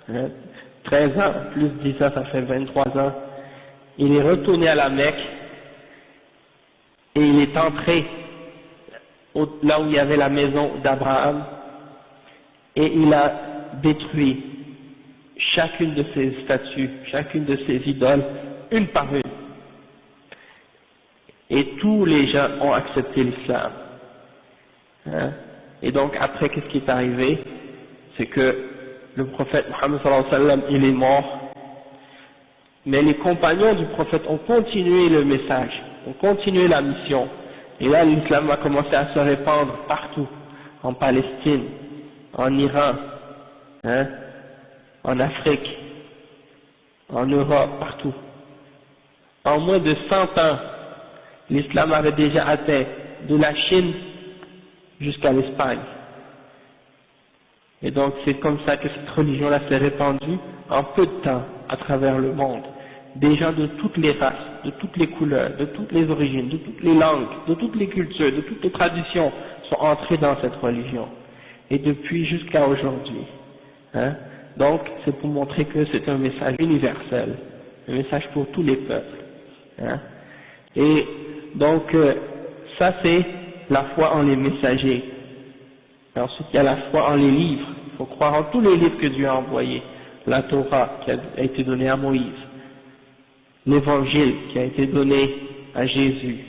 hein, 13 ans, plus 10 ans, ça fait 23 ans. Il est retourné à la Mecque et il est entré là où il y avait la maison d'Abraham et il a détruit chacune de ses statues, chacune de ses idoles, une par une. Et tous les gens ont accepté l'islam. Hein? Et donc après, qu'est-ce qui est arrivé? C'est que le prophète Mohammed sallallahu alayhi wa sallam, il est mort, mais les compagnons du prophète ont continué le message, ont continué la mission. Et là, l'islam a commencé à se répandre partout, en Palestine, en Iran, hein, en Afrique, en Europe, partout. En moins de 100 ans, l'islam avait déjà atteint de la Chine jusqu'à l'Espagne. Et donc c'est comme ça que cette religion-là s'est répandue en peu de temps à travers le monde. Des gens de toutes les races, de toutes les couleurs, de toutes les origines, de toutes les langues, de toutes les cultures, de toutes les traditions sont entrés dans cette religion. Et depuis jusqu'à aujourd'hui. Hein? Donc c'est pour montrer que c'est un message universel, un message pour tous les peuples. Hein? Et donc ça c'est la foi en les messagers. Et ensuite il y a la foi en les livres. Il faut croire en tous les livres que Dieu a envoyés. La Torah qui a été donnée à Moïse, l'Évangile qui a été donné à Jésus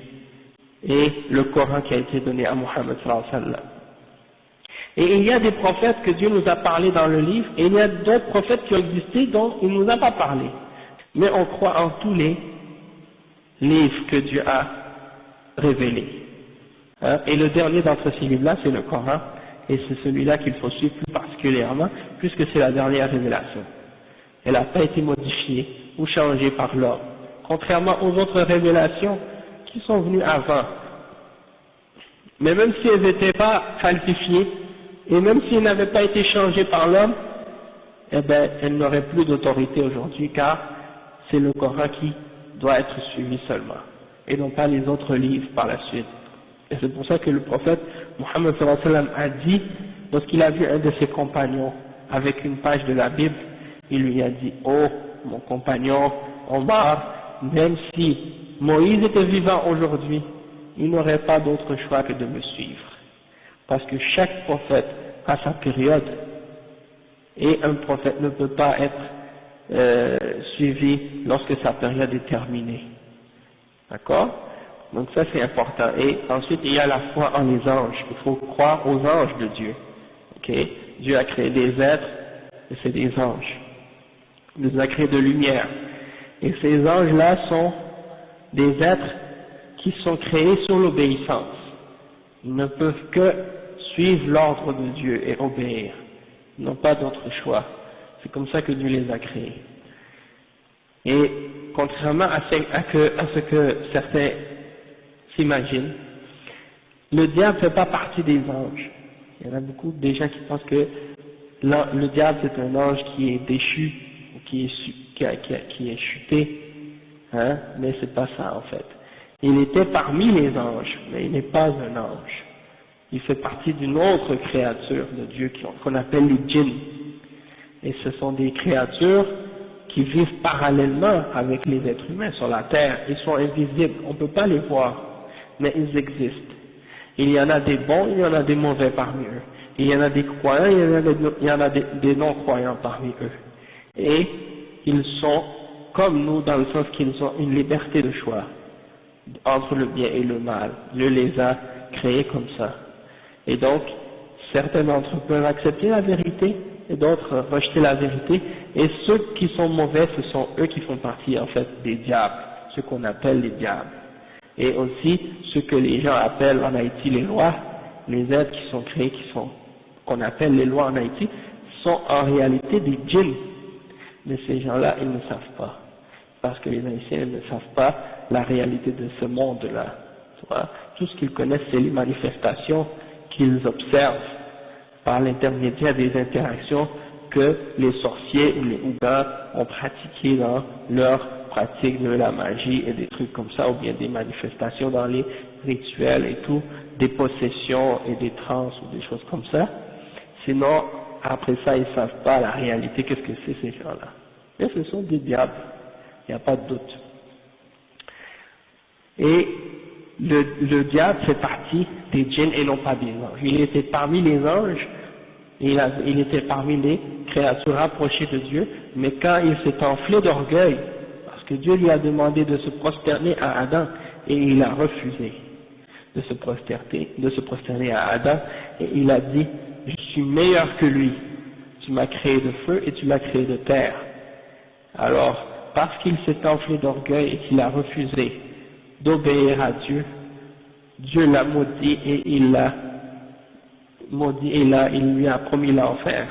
et le Coran qui a été donné à Mohammed sallallahu alayhi wa sallam. Et il y a des prophètes que Dieu nous a parlé dans le livre et il y a d'autres prophètes qui ont existé dont il ne nous a pas parlé. Mais on croit en tous les livres que Dieu a révélés. Hein? Et le dernier d'entre ces livres-là, c'est le Coran, et c'est celui-là qu'il faut suivre plus particulièrement, puisque c'est la dernière révélation. Elle n'a pas été modifiée ou changée par l'homme, contrairement aux autres révélations qui sont venues avant. Mais même si elles n'étaient pas falsifiées, et même si elles n'avaient pas été changées par l'homme, eh bien, elles n'auraient plus d'autorité aujourd'hui, car c'est le Coran qui doit être suivi seulement, et non pas les autres livres par la suite. Et c'est pour ça que le prophète Mohammed sallallahu alayhi wa sallam a dit, lorsqu'il a vu un de ses compagnons avec une page de la Bible, il lui a dit: oh mon compagnon Omar, même si Moïse était vivant aujourd'hui, il n'aurait pas d'autre choix que de me suivre. Parce que chaque prophète a sa période, et un prophète ne peut pas être suivi lorsque sa période est terminée. D'accord? Donc ça c'est important. Et ensuite il y a la foi en les anges. Il faut croire aux anges de Dieu. Okay? Dieu a créé des êtres, et c'est des anges. Il nous a créé de lumière. Et ces anges-là sont des êtres qui sont créés sur l'obéissance. Ils ne peuvent que suivre l'ordre de Dieu et obéir. Ils n'ont pas d'autre choix. C'est comme ça que Dieu les a créés. Et contrairement à ce que certains s'imaginent, le diable ne fait pas partie des anges. Il y en a beaucoup de gens qui pensent que le diable c'est un ange qui est déchu, ou qui est chuté, hein, mais c'est pas ça en fait. Il était parmi les anges, mais il n'est pas un ange. Il fait partie d'une autre créature de Dieu qu'on appelle les djinns. Et ce sont des créatures qui vivent parallèlement avec les êtres humains sur la terre. Ils sont invisibles, on ne peut pas les voir, mais ils existent. Il y en a des bons, il y en a des mauvais parmi eux. Il y en a des croyants, il y en a des non-croyants parmi eux. Et ils sont comme nous dans le sens qu'ils ont une liberté de choix entre le bien et le mal. Dieu les a créés comme ça. Et donc, certains d'entre eux peuvent accepter la vérité et d'autres rejeter la vérité. Et ceux qui sont mauvais, ce sont eux qui font partie en fait des diables, ceux qu'on appelle les diables. Et aussi, ce que les gens appellent en Haïti les lois, les êtres qui sont créés, qu'on appelle les lois en Haïti, sont en réalité des djinns. Mais ces gens-là, ils ne savent pas. Parce que les Haïtiens ne savent pas la réalité de ce monde-là. Tout ce qu'ils connaissent, c'est les manifestations qu'ils observent par l'intermédiaire des interactions que les sorciers ou les Ougans ont pratiquées dans leur pratique de la magie et des trucs comme ça, ou bien des manifestations dans les rituels et tout, des possessions et des trans ou des choses comme ça. Sinon, après ça, ils ne savent pas la réalité, qu'est-ce que c'est ces gens-là. Et ce sont des diables, il n'y a pas de doute. Et le diable fait partie des djinns et non pas des anges. Il était parmi les anges, il était parmi les créatures rapprochées de Dieu, mais quand il s'est enflé d'orgueil, parce que Dieu lui a demandé de se prosterner à Adam, et il a refusé de se prosterner à Adam, et il a dit, je suis meilleur que lui, tu m'as créé de feu et tu l'as créé de terre. Alors, parce qu'il s'est enflé d'orgueil et qu'il a refusé d'obéir à Dieu, Dieu l'a maudit et il l'a maudit et il lui a promis l'enfer.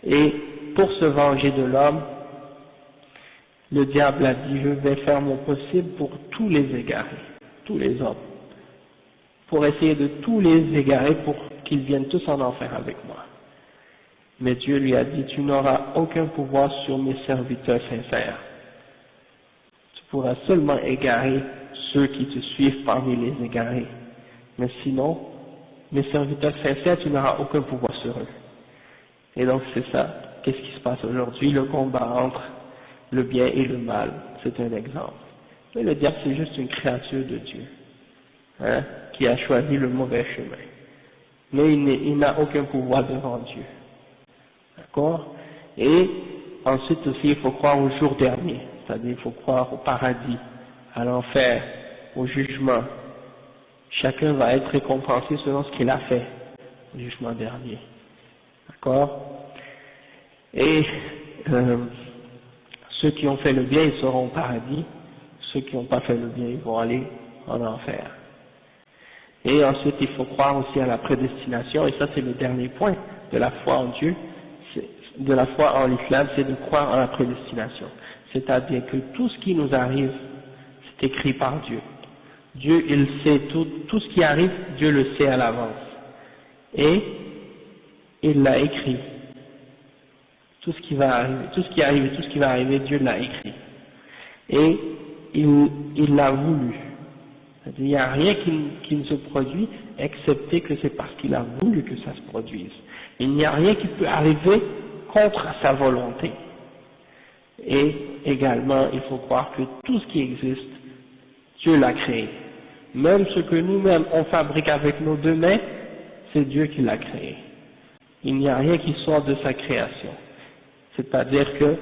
Et pour se venger de l'homme, le diable a dit, je vais faire mon possible pour tous les égarer, tous les hommes, pour essayer de tous les égarer pour qu'ils viennent tous en enfer avec moi. Mais Dieu lui a dit, tu n'auras aucun pouvoir sur mes serviteurs sincères. Tu pourras seulement égarer ceux qui te suivent parmi les égarés. Mais sinon, mes serviteurs sincères, tu n'auras aucun pouvoir sur eux. Et donc c'est ça. Qu'est-ce qui se passe aujourd'hui? Le combat entre le bien et le mal. C'est un exemple. Mais le diable, c'est juste une créature de Dieu, hein, qui a choisi le mauvais chemin. Mais il n'a aucun pouvoir devant Dieu. D'accord? Et ensuite aussi, il faut croire au jour dernier. C'est-à-dire, il faut croire au paradis, à l'enfer, au jugement. Chacun va être récompensé selon ce qu'il a fait au jugement dernier. D'accord? Et ceux qui ont fait le bien, ils seront au paradis. Ceux qui n'ont pas fait le bien, ils vont aller en enfer. Et ensuite, il faut croire aussi à la prédestination, et ça c'est le dernier point de la foi en Dieu, de la foi en l'islam, c'est de croire en la prédestination. C'est-à-dire que tout ce qui nous arrive, c'est écrit par Dieu. Dieu, il sait tout ce qui arrive, Dieu le sait à l'avance. Et il l'a écrit. Tout ce qui va arriver, tout ce qui arrive et tout ce qui va arriver, Dieu l'a écrit. Et il l'a voulu. Il n'y a rien qui ne se produit, excepté que c'est parce qu'il a voulu que ça se produise. Il n'y a rien qui peut arriver contre sa volonté. Et également, il faut croire que tout ce qui existe, Dieu l'a créé. Même ce que nous-mêmes on fabrique avec nos deux mains, c'est Dieu qui l'a créé. Il n'y a rien qui sort de sa création. C'est-à-dire que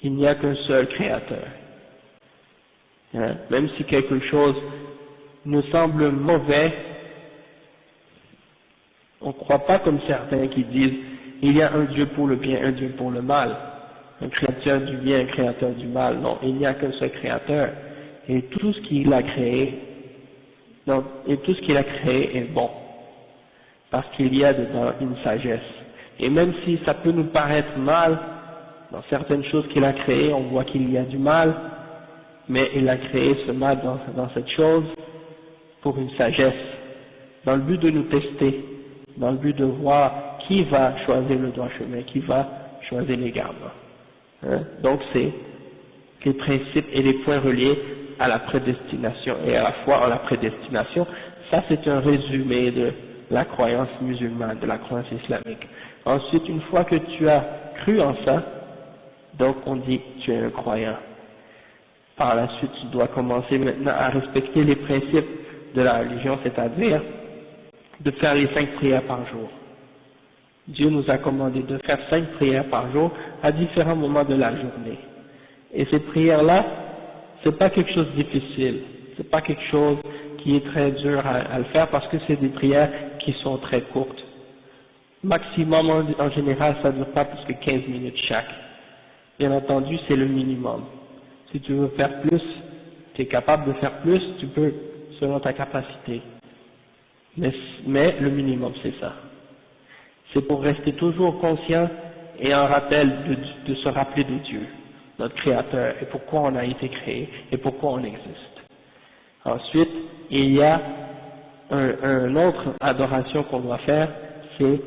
il n'y a qu'un seul créateur. Hein? Même si quelque chose nous semble mauvais, on ne croit pas comme certains qui disent il y a un Dieu pour le bien, un Dieu pour le mal, un créateur du bien, un créateur du mal. Non, il n'y a qu'un seul créateur. Et tout ce qu'il a créé, est bon. Parce qu'il y a dedans une sagesse. Et même si ça peut nous paraître mal, dans certaines choses qu'il a créées, on voit qu'il y a du mal, mais il a créé ce mal dans cette chose pour une sagesse, dans le but de nous tester, dans le but de voir qui va choisir le droit chemin, qui va choisir l'égarement. Hein? Donc c'est les principes et les points reliés à la prédestination et à la foi en la prédestination. Ça c'est un résumé de la croyance musulmane, de la croyance islamique. Ensuite, une fois que tu as cru en ça, donc on dit que tu es un croyant. Par la suite, tu dois commencer maintenant à respecter les principes de la religion, c'est-à-dire de faire les 5 prières par jour. Dieu nous a commandé de faire 5 prières par jour à différents moments de la journée. Et ces prières-là, c'est pas quelque chose de difficile, c'est pas quelque chose qui est très dur à le faire parce que c'est des prières qui sont très courtes. Maximum en général, ça ne dure pas plus que 15 minutes chaque. Bien entendu, c'est le minimum. Si tu veux faire plus, tu es capable de faire plus, tu peux, selon ta capacité. Mais le minimum, c'est ça. C'est pour rester toujours conscient et en rappel de se rappeler de Dieu, notre Créateur, et pourquoi on a été créé, et pourquoi on existe. Ensuite, il y a une autre adoration qu'on doit faire, c'est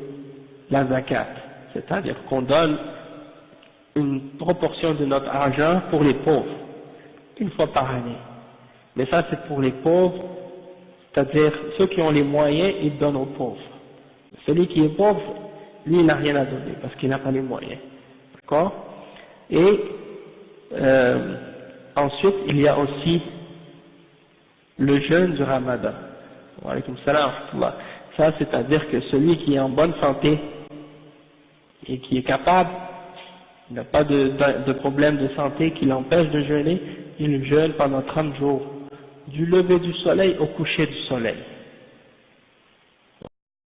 la zakat. C'est-à-dire qu'on donne une proportion de notre argent pour les pauvres, une fois par année. Mais ça, c'est pour les pauvres, c'est-à-dire ceux qui ont les moyens, ils donnent aux pauvres. Celui qui est pauvre, lui, il n'a rien à donner parce qu'il n'a pas les moyens. D'accord? Et ensuite, il y a aussi le jeûne du Ramadan. Wa alaykoum salam wa rahmatullah. Ça, c'est-à-dire que celui qui est en bonne santé et qui est capable, il n'a pas de problème de santé qui l'empêche de jeûner, il jeûne pendant 30 jours, du lever du soleil au coucher du soleil.